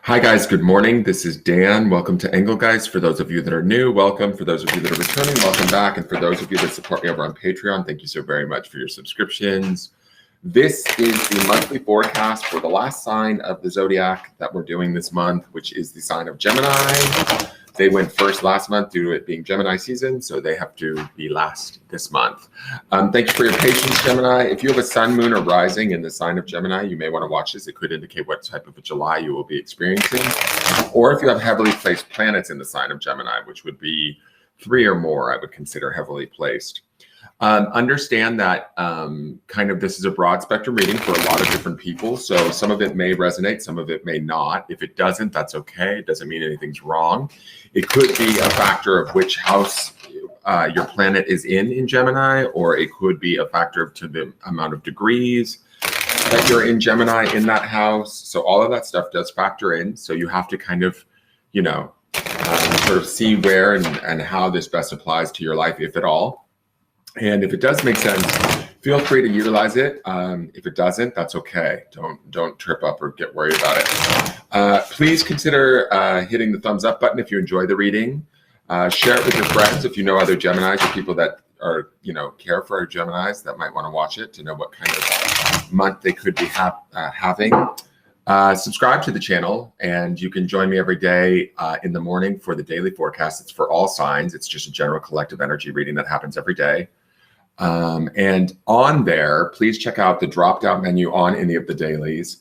Hi guys, good morning. This is Dan. Welcome to Angle Guys. For those of you that are new, welcome. For those of you that are returning, welcome back. And for those of you that support me over on Patreon, thank you so very much for your subscriptions. This is the monthly forecast for the last sign of the zodiac that we're doing this month, which is the sign of Gemini. They went first last month due to it being Gemini season, so they have to be last this month. Thank you for your patience, Gemini. If you have a sun, moon, or rising in the sign of Gemini, you may want to watch this. It could indicate what type of a July you will be experiencing. Or if you have heavily placed planets in the sign of Gemini, which would be 3 or more, I would consider heavily placed. Understand that this is a broad spectrum reading for a lot of different people. So some of it may resonate, some of it may not. If it doesn't, that's okay. It doesn't mean anything's wrong. It could be a factor of which house your planet is in Gemini, or it could be a factor to the amount of degrees that you're in Gemini in that house. So all of that stuff does factor in. So you have to kind of, sort of see where and how this best applies to your life, if at all. And if it does make sense, feel free to utilize it. If it doesn't, that's okay. Don't trip up or get worried about it. Please consider hitting the thumbs up button if you enjoy the reading. Share it with your friends if you know other Geminis or people that are, care for Geminis that might want to watch it to know what kind of month they could be having. Subscribe to the channel, and you can join me every day in the morning for the daily forecast. It's for all signs. It's just a general collective energy reading that happens every day. And on there, please check out the drop-down menu on any of the dailies.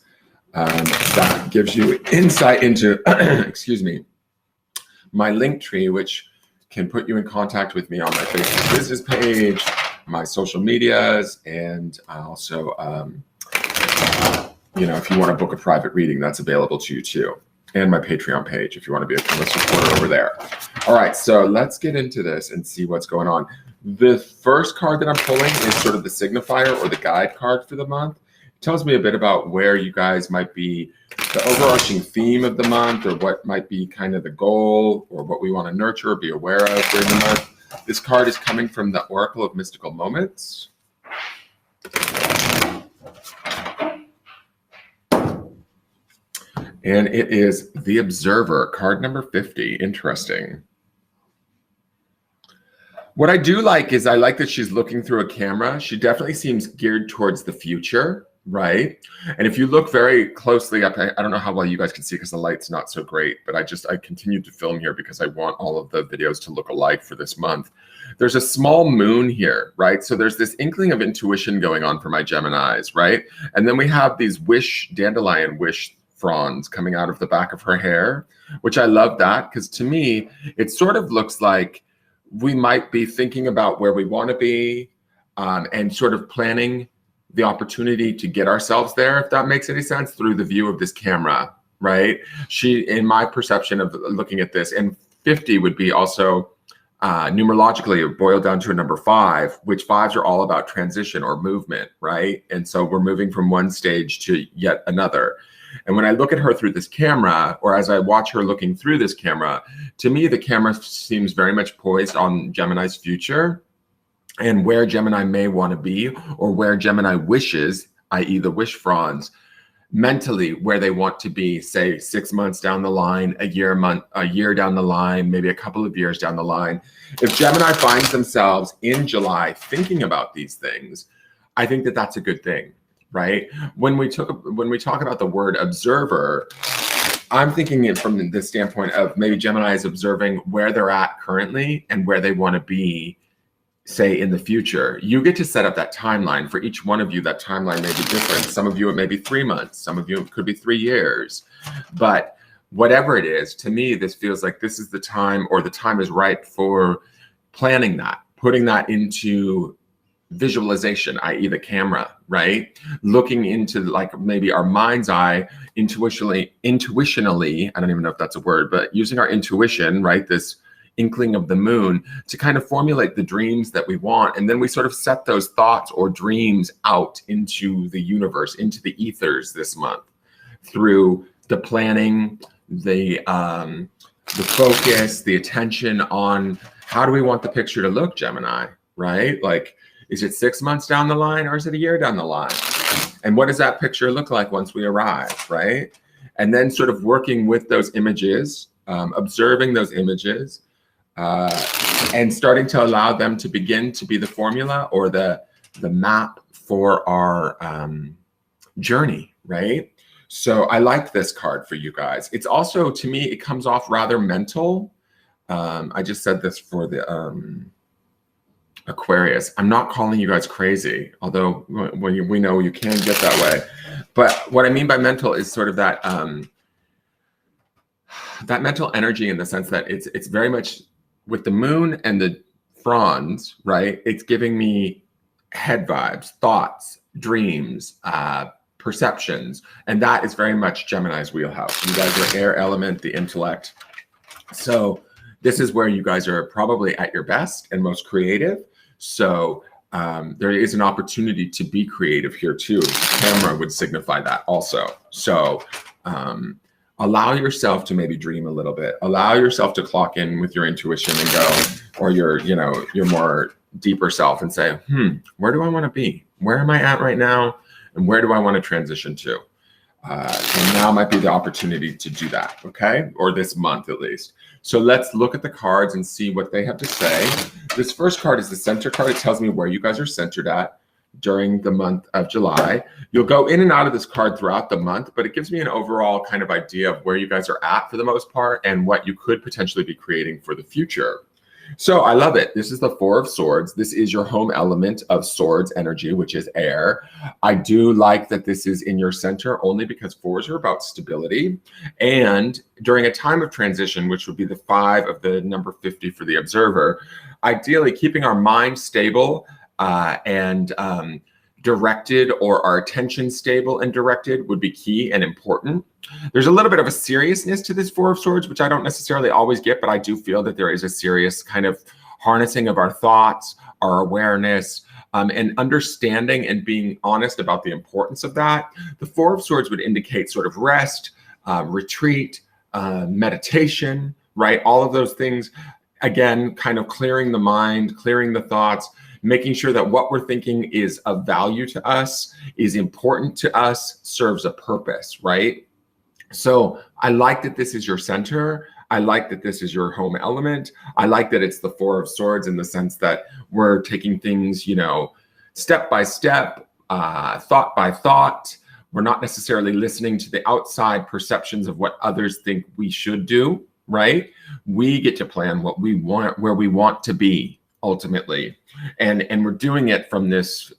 That gives you insight into, excuse me, my link tree, which can put you in contact with me on my Facebook business page, my social medias, and also, if you want to book a private reading, that's available to you too. And my Patreon page, if you want to be a supporter over there. All right, so let's get into this and see what's going on. The first card that I'm pulling is sort of the signifier or the guide card for the month. It tells me a bit about where you guys might be, the overarching theme of the month, or what might be kind of the goal, or what we want to nurture or be aware of during the month. This card is coming from the Oracle of Mystical Moments. And it is the Observer, card number 50. Interesting. What I do like is I like that she's looking through a camera. She definitely seems geared towards the future, right? And if you look very closely up, I don't know how well you guys can see because the light's not so great, but I continued to film here because I want all of the videos to look alike for this month. There's a small moon here, right? So there's this inkling of intuition going on for my Geminis, right? And then we have these dandelion wish fronds coming out of the back of her hair, which I love that, because to me, it sort of looks like we might be thinking about where we want to be and sort of planning the opportunity to get ourselves there, if that makes any sense, through the view of this camera, right? In my perception of looking at this, and 50 would be also numerologically boiled down to a number 5, which 5s are all about transition or movement, right? And so we're moving from one stage to yet another. And when I look at her through this camera, or as I watch her looking through this camera, to me, the camera seems very much poised on Gemini's future and where Gemini may want to be, or where Gemini wishes, i.e. the wish fronds, mentally where they want to be, say 6 months down the line, a year down the line, maybe a couple of years down the line. If Gemini finds themselves in July thinking about these things, I think that that's a good thing. Right? When we talk about the word observer, I'm thinking it from the standpoint of maybe Gemini is observing where they're at currently and where they want to be, say, in the future. You get to set up that timeline. For each one of you, that timeline may be different. Some of you, it may be 3 months. Some of you, it could be 3 years. But whatever it is, to me, this feels like this is the time, or the time is right for planning that, putting that into visualization, i.e. the camera, right? Looking into like maybe our mind's eye, intuitionally, I don't even know if that's a word, but using our intuition, right? This inkling of the moon to kind of formulate the dreams that we want. And then we sort of set those thoughts or dreams out into the universe, into the ethers this month through the planning, the focus, the attention on how do we want the picture to look, Gemini, right? Like, is it 6 months down the line, or is it a year down the line? And what does that picture look like once we arrive, right? and then sort of working with those images, observing those images, and starting to allow them to begin to be the formula or the map for our journey, right? So I like this card for you guys. It's also, to me, it comes off rather mental. I just said this for the Aquarius. I'm not calling you guys crazy, although we know you can get that way. But what I mean by mental is sort of that that mental energy, in the sense that it's very much with the moon and the fronds, right? It's giving me head vibes, thoughts, dreams, perceptions, and that is very much Gemini's wheelhouse. You guys are air element, the intellect. So this is where you guys are probably at your best and most creative. So there is an opportunity to be creative here too. The camera would signify that also. So allow yourself to maybe dream a little bit. Allow yourself to clock in with your intuition and go, or your more deeper self, and say, where do I want to be? Where am I at right now? And where do I want to transition to? And now might be the opportunity to do that, okay? Or this month at least. So let's look at the cards and see what they have to say. This first card is the center card. It tells me where you guys are centered at during the month of July. You'll go in and out of this card throughout the month, but it gives me an overall kind of idea of where you guys are at for the most part and what you could potentially be creating for the future. So I love it. This is the Four of Swords. This is your home element of swords energy, which is air. I do like that this is in your center only because fours are about stability. And during a time of transition, which would be the 5 of the number 50 for the observer, ideally keeping our mind stable and directed, or our attention stable and directed, would be key and important. There's a little bit of a seriousness to this Four of Swords, which I don't necessarily always get, but I do feel that there is a serious kind of harnessing of our thoughts, our awareness, and understanding and being honest about the importance of that. The Four of Swords would indicate sort of rest, retreat, meditation, right? All of those things, again, kind of clearing the mind, clearing the thoughts, making sure that what we're thinking is of value to us, is important to us, serves a purpose, right? So I like that this is your center. I like that this is your home element. I like that it's the Four of Swords in the sense that we're taking things, step by step, thought by thought. We're not necessarily listening to the outside perceptions of what others think we should do, right? We get to plan what we want, where we want to be ultimately. And we're doing it from this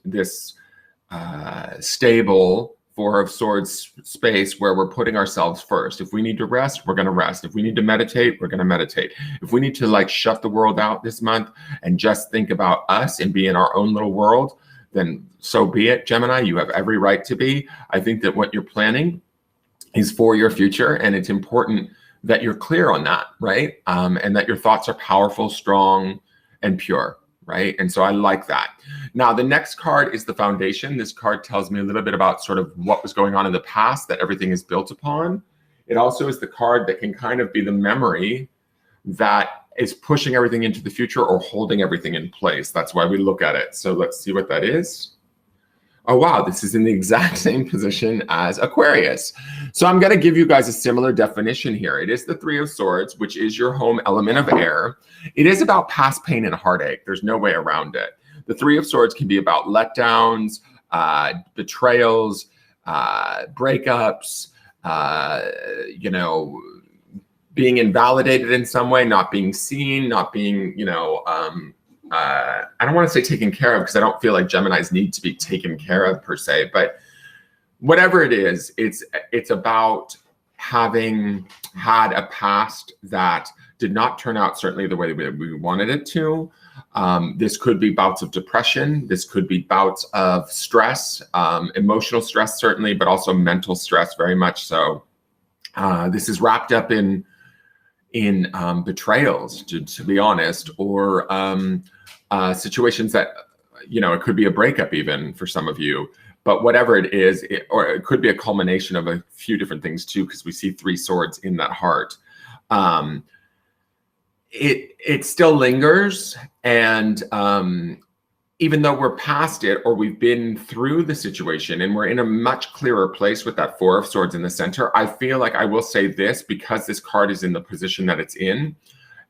stable Four of Swords space where we're putting ourselves first. If we need to rest, we're going to rest. If we need to meditate, we're going to meditate. If we need to shut the world out this month and just think about us and be in our own little world, then so be it, Gemini. You have every right to be. I think that what you're planning is for your future, and it's important that you're clear on that, right? And that your thoughts are powerful, strong, and pure. Right. And so I like that. Now, the next card is the Foundation. This card tells me a little bit about sort of what was going on in the past that everything is built upon. It also is the card that can kind of be the memory that is pushing everything into the future or holding everything in place. That's why we look at it. So let's see what that is. Oh, wow, this is in the exact same position as Aquarius. So I'm going to give you guys a similar definition here. It is the Three of Swords, which is your home element of air. It is about past pain and heartache. There's no way around it. The Three of Swords can be about letdowns, betrayals, breakups, being invalidated in some way, not being seen, not being, I don't want to say taken care of, because I don't feel like Geminis need to be taken care of per se, but whatever it is, it's about having had a past that did not turn out certainly the way we wanted it to. This could be bouts of depression. This could be bouts of stress, emotional stress certainly, but also mental stress very much so. This is wrapped up in betrayals, to be honest, or situations that, it could be a breakup even for some of you, but whatever it is, or it could be a culmination of a few different things too, because we see 3 swords in that heart. It still lingers, and even though we're past it or we've been through the situation and we're in a much clearer place with that Four of Swords in the center, I feel like I will say this, because this card is in the position that it's in,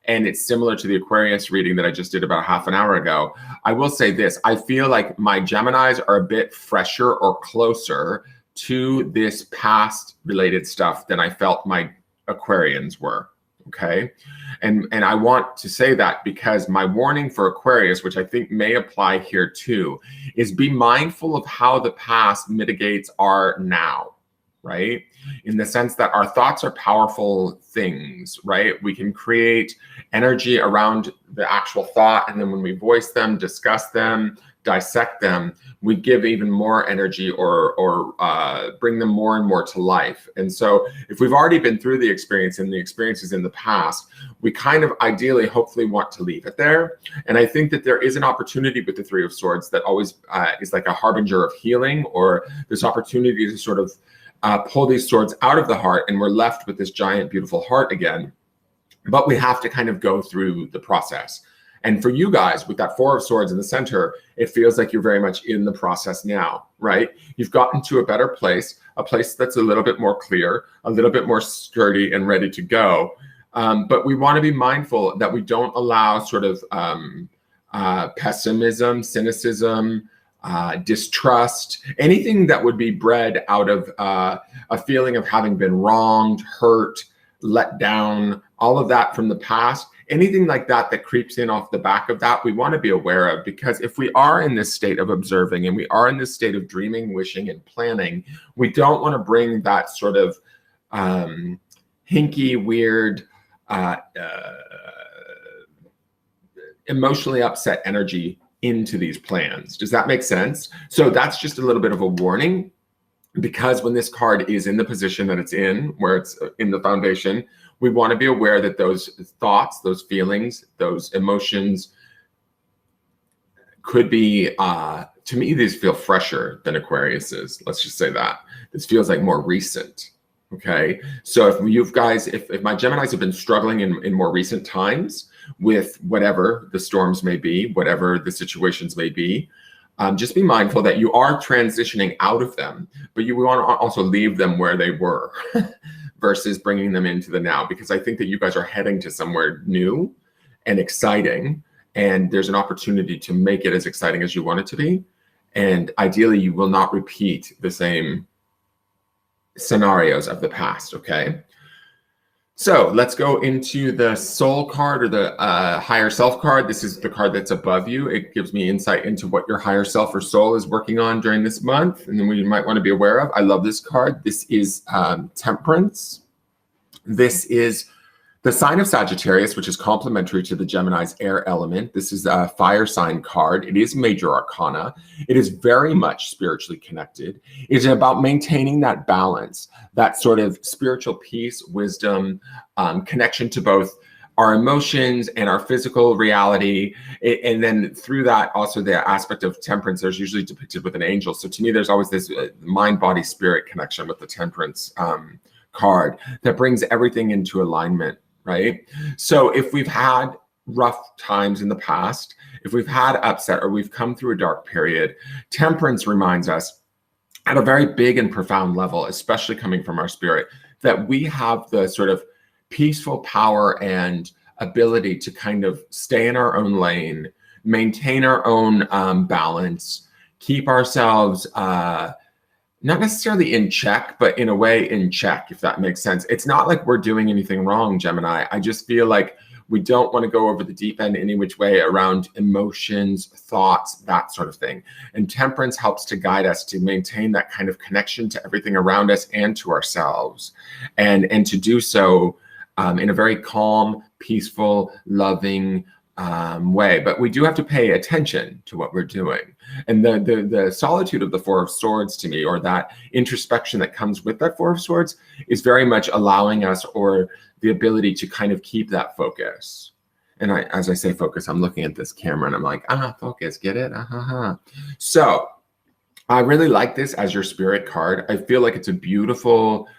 and it's similar to the Aquarius reading that I just did about half an hour ago. I will say this, I feel like my Geminis are a bit fresher or closer to this past related stuff than I felt my Aquarians were. Okay. And I want to say that because my warning for Aquarius, which I think may apply here too, is be mindful of how the past mitigates our now, right? In the sense that our thoughts are powerful things, right? We can create energy around the actual thought. And then when we voice them, discuss them, dissect them, we give even more energy or bring them more and more to life. And so if we've already been through the experience and the experiences in the past, we kind of ideally, hopefully want to leave it there. And I think that there is an opportunity with the Three of Swords that always is like a harbinger of healing, or this opportunity to sort of pull these swords out of the heart, and we're left with this giant, beautiful heart again. But we have to kind of go through the process. And for you guys, with that Four of Swords in the center, it feels like you're very much in the process now, right? You've gotten to a better place, a place that's a little bit more clear, a little bit more sturdy and ready to go. But we want to be mindful that we don't allow sort of pessimism, cynicism, distrust, anything that would be bred out of a feeling of having been wronged, hurt, let down, all of that from the past. Anything like that that creeps in off the back of that, we want to be aware of, because if we are in this state of observing and we are in this state of dreaming, wishing, and planning, we don't want to bring that sort of hinky, weird, emotionally upset energy into these plans. Does that make sense? So that's just a little bit of a warning, because when this card is in the position that it's in, where it's in the foundation, we want to be aware that those thoughts, those feelings, those emotions could be, to me, these feel fresher than Aquarius's. Let's just say that. This feels like more recent. Okay. So if you guys, if my Geminis have been struggling in more recent times with whatever the storms may be, whatever the situations may be, just be mindful that you are transitioning out of them, but you want to also leave them where they were versus bringing them into the now, because I think that you guys are heading to somewhere new and exciting, and there's an opportunity to make it as exciting as you want it to be. And ideally, you will not repeat the same scenarios of the past, okay? So let's go into the soul card, or the higher self card. This is the card that's above you. It gives me insight into what your higher self or soul is working on during this month, and then we might want to be aware of. I love this card. This is Temperance. This is the sign of Sagittarius, which is complementary to the Gemini's air element. This is a fire sign card. It is major arcana. It is very much spiritually connected. It's about maintaining that balance, that sort of spiritual peace, wisdom, connection to both our emotions and our physical reality. And then through that, also the aspect of temperance, there's usually depicted with an angel. So to me, there's always this mind, body, spirit connection with the Temperance card that brings everything into alignment. Right? So if we've had rough times in the past, if we've had upset, or we've come through a dark period, Temperance reminds us at a very big and profound level, especially coming from our spirit, that we have the sort of peaceful power and ability to kind of stay in our own lane, maintain our own balance, keep ourselves not necessarily in check, but in a way in check, if that makes sense. It's not like we're doing anything wrong, Gemini. I just feel like we don't want to go over the deep end any which way around emotions, thoughts, that sort of thing. And Temperance helps to guide us to maintain that kind of connection to everything around us and to ourselves. And to do so in a very calm, peaceful, loving way. But we do have to pay attention to what we're doing. And the solitude of the Four of Swords, to me, or that introspection that comes with that Four of Swords, is very much allowing us, or the ability to kind of keep that focus. And as I say focus, I'm looking at this camera and I'm like, focus, get it? So I really like this as your spirit card. I feel like it's a beautiful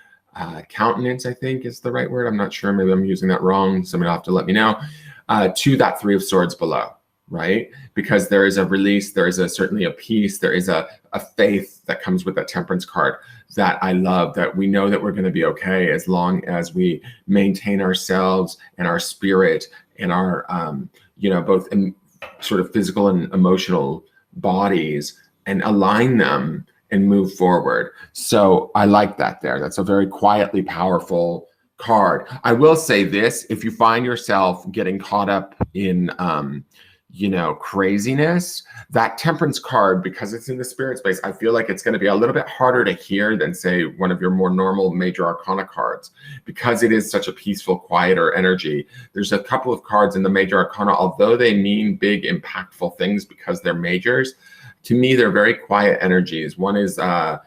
countenance, I think is the right word. I'm not sure. Maybe I'm using that wrong. Somebody will have to let me know. To that Three of Swords below. right? Because there is a release, there is certainly a peace, there is a faith that comes with that Temperance card that I love, that we know that we're going to be okay as long as we maintain ourselves and our spirit and our, both in sort of physical and emotional bodies, and align them and move forward. So I like that there. That's a very quietly powerful card. I will say this, if you find yourself getting caught up in, craziness, that Temperance card, because it's in the spirit space, I feel like it's going to be a little bit harder to hear than, say, one of your more normal major arcana cards, because it is such a peaceful, quieter energy. There's a couple of cards in the major arcana, although they mean big, impactful things because they're majors, to me, they're very quiet energies. One is the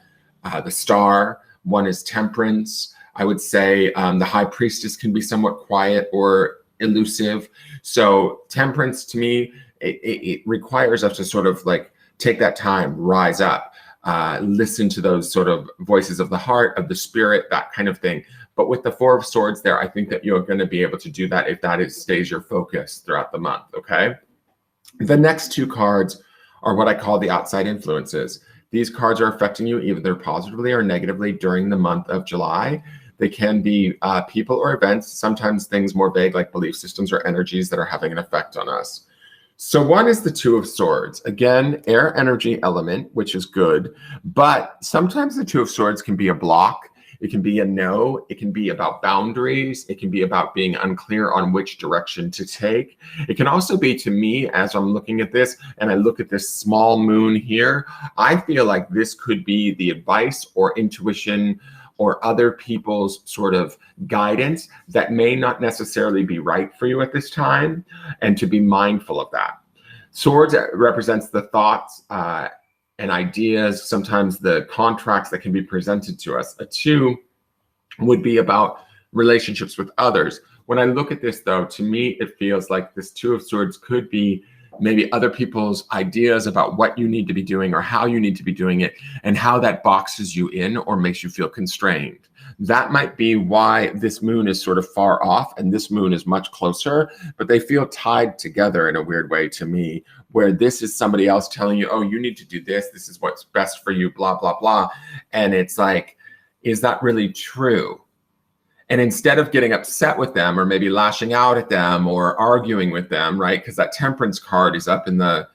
Star, one is Temperance. I would say the High Priestess can be somewhat quiet or elusive. So Temperance, to me, it requires us to sort of like take that time, rise up, listen to those sort of voices of the heart, of the spirit, that kind of thing. But with the Four of Swords there, I think that you're going to be able to do that if that stays your focus throughout the month, okay? The next two cards are what I call the outside influences. These cards are affecting you either positively or negatively during the month of July. They can be people or events, sometimes things more vague like belief systems or energies that are having an effect on us. So one is the Two of Swords. Again, air energy element, which is good, but sometimes the Two of Swords can be a block. It can be a no. It can be about boundaries. It can be about being unclear on which direction to take. It can also be, to me, as I'm looking at this and I look at this small moon here, I feel like this could be the advice or intuition or other people's sort of guidance that may not necessarily be right for you at this time, and to be mindful of that. Swords represents the thoughts and ideas, sometimes the contracts that can be presented to us. A two would be about relationships with others. When I look at this, though, to me, it feels like this Two of Swords could be maybe other people's ideas about what you need to be doing or how you need to be doing it, and how that boxes you in or makes you feel constrained. That might be why this moon is sort of far off and this moon is much closer, but they feel tied together in a weird way to me, where this is somebody else telling you, oh, you need to do this. This is what's best for you, blah, blah, blah. And it's like, is that really true? And instead of getting upset with them or maybe lashing out at them or arguing with them, right? Because that Temperance card is up in the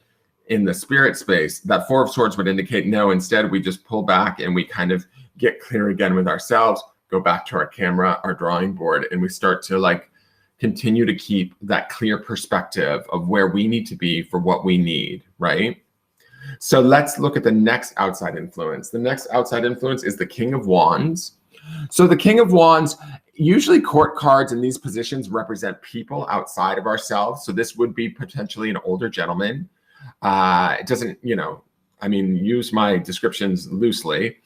spirit space. That Four of Swords would indicate no. Instead, we just pull back and we kind of get clear again with ourselves, go back to our camera, our drawing board, and we start to like continue to keep that clear perspective of where we need to be for what we need, right? So let's look at the next outside influence. The next outside influence is the King of Wands. So the King of Wands, usually court cards in these positions represent people outside of ourselves. So this would be potentially an older gentleman. It doesn't, use my descriptions loosely.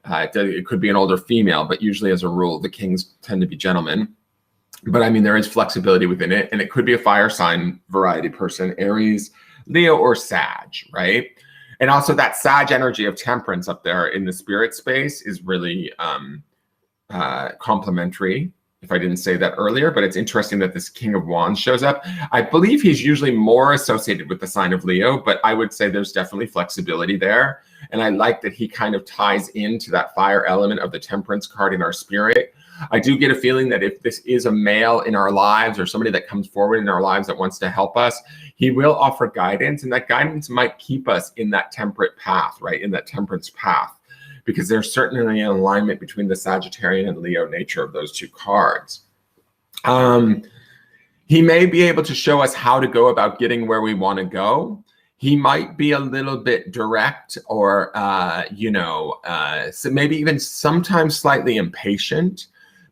It could be an older female, but usually as a rule, the kings tend to be gentlemen. But there is flexibility within it. And it could be a fire sign variety person, Aries, Leo, or Sag, right? And also that Sag energy of Temperance up there in the spirit space is really complementary, if I didn't say that earlier, but it's interesting that this King of Wands shows up. I believe he's usually more associated with the sign of Leo, but I would say there's definitely flexibility there. And I like that he kind of ties into that fire element of the Temperance card in our spirit. I do get a feeling that if this is a male in our lives or somebody that comes forward in our lives that wants to help us, he will offer guidance, and that guidance might keep us in that temperate path, right? In that Temperance path. Because there's certainly an alignment between the Sagittarian and Leo nature of those two cards. He may be able to show us how to go about getting where we want to go. He might be a little bit direct or, so maybe even sometimes slightly impatient,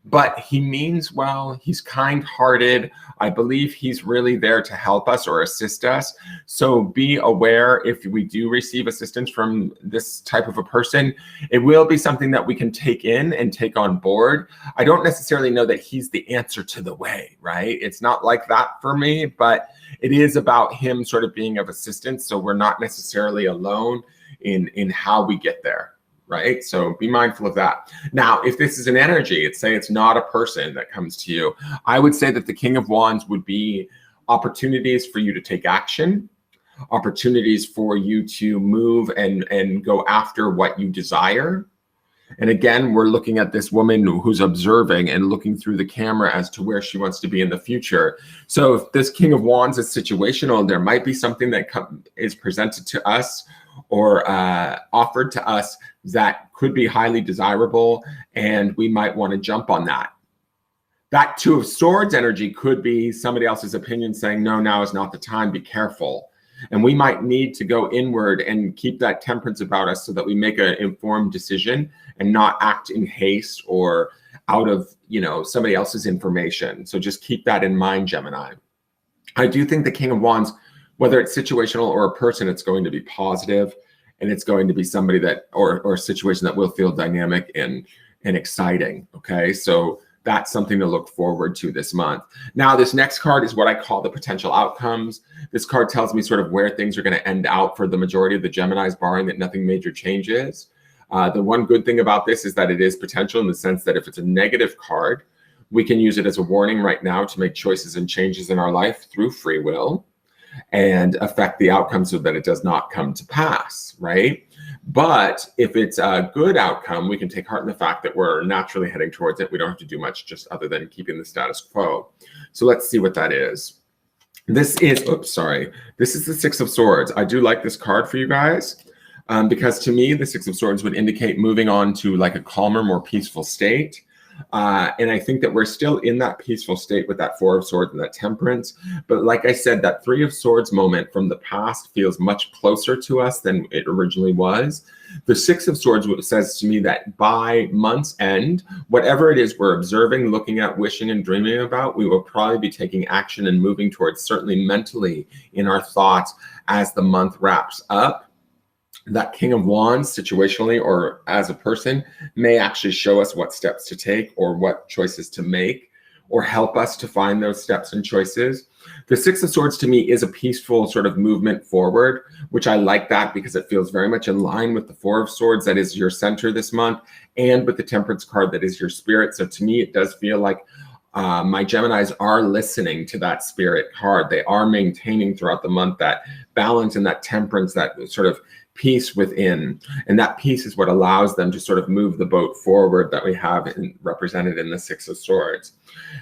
but he means well. He's kind-hearted. I believe he's really there to help us or assist us. So be aware if we do receive assistance from this type of a person, it will be something that we can take in and take on board. I don't necessarily know that he's the answer to the way, right? It's not like that for me, but it is about him sort of being of assistance. So we're not necessarily alone in how we get there. Right? So be mindful of that. Now, if this is an energy, say it's not a person that comes to you, I would say that the King of Wands would be opportunities for you to take action, opportunities for you to move and go after what you desire. And again, we're looking at this woman who's observing and looking through the camera as to where she wants to be in the future. So if this King of Wands is situational, there might be something that is presented to us or offered to us that could be highly desirable, and we might want to jump on that. That Two of Swords energy could be somebody else's opinion saying, no, now is not the time, be careful. And we might need to go inward and keep that temperance about us so that we make an informed decision and not act in haste or out of, somebody else's information. So just keep that in mind, Gemini. I do think the King of Wands, whether it's situational or a person, it's going to be positive, and it's going to be somebody that, or a situation that will feel dynamic and exciting. Okay. So that's something to look forward to this month. Now, this next card is what I call the potential outcomes. This card tells me sort of where things are going to end out for the majority of the Geminis, barring that nothing major changes. The one good thing about this is that it is potential in the sense that if it's a negative card, we can use it as a warning right now to make choices and changes in our life through free will and affect the outcome so that it does not come to pass, right? But if it's a good outcome, we can take heart in the fact that we're naturally heading towards it. We don't have to do much just other than keeping the status quo. So let's see what that is. This is, this is the Six of Swords. I do like this card for you guys because to me, the Six of Swords would indicate moving on to like a calmer, more peaceful state. And I think that we're still in that peaceful state with that Four of Swords and that Temperance. But like I said, that Three of Swords moment from the past feels much closer to us than it originally was. The Six of Swords says to me that by month's end, whatever it is we're observing, looking at, wishing, and dreaming about, we will probably be taking action and moving towards, certainly mentally in our thoughts as the month wraps up. That King of Wands, situationally or as a person, may actually show us what steps to take or what choices to make or help us to find those steps and choices. The Six of Swords to me is a peaceful sort of movement forward, which I like that because it feels very much in line with the Four of Swords that is your center this month and with the Temperance card that is your spirit. So to me, it does feel like my Geminis are listening to that spirit card. They are maintaining throughout the month that balance and that temperance, that sort of peace within, and that peace is what allows them to sort of move the boat forward that we have represented in the Six of Swords.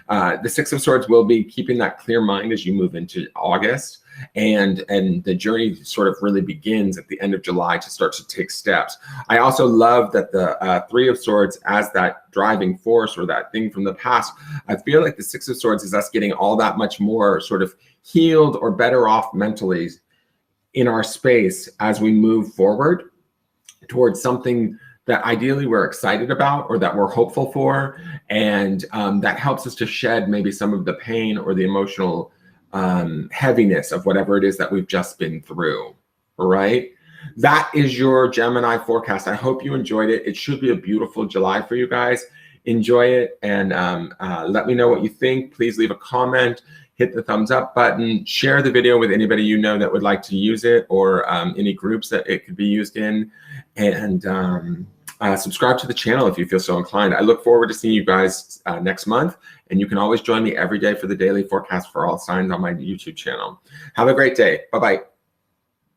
The Six of Swords will be keeping that clear mind as you move into August, and the journey sort of really begins at the end of July to start to take steps. I also love that the Three of Swords as that driving force or that thing from the past. I feel like the Six of Swords is us getting all that much more sort of healed or better off mentally in our space as we move forward towards something that ideally we're excited about or that we're hopeful for. And that helps us to shed maybe some of the pain or the emotional heaviness of whatever it is that we've just been through, all right? That is your Gemini forecast. I hope you enjoyed it. It should be a beautiful July for you guys. Enjoy it and let me know what you think. Please leave a comment. Hit the thumbs up button, share the video with anybody you know that would like to use it or any groups that it could be used in, and subscribe to the channel if you feel so inclined. I look forward to seeing you guys next month, and you can always join me every day for the daily forecast for all signs on my YouTube channel. Have a great day. Bye-bye.